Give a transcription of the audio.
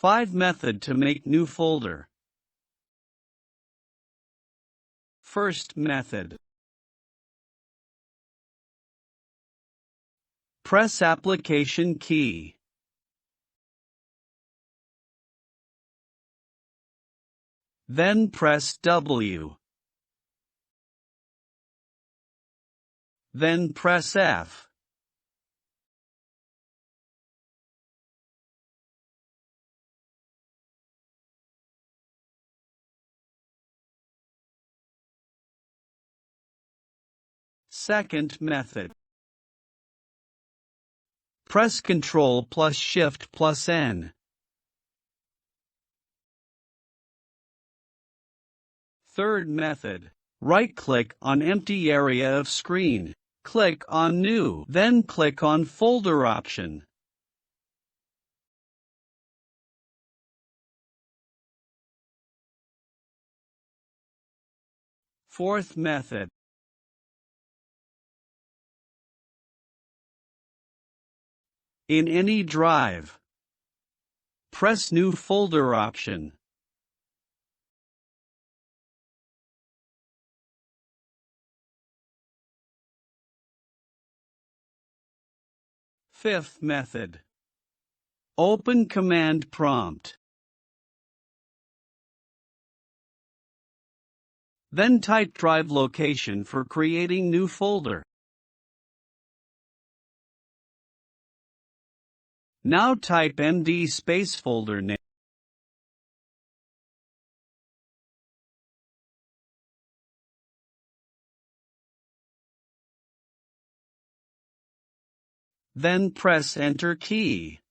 5 Method to make new folder. First method. Press application key. Then press W. Then press F. Second method. Press Ctrl plus Shift plus N. Third method. Right-click on empty area of screen. Click on New, then click on Folder option. Fourth method. In any drive, press New Folder option. Fifth method. Open command prompt. Then type drive location for creating new folder. Now type MD space folder name. Then press Enter key.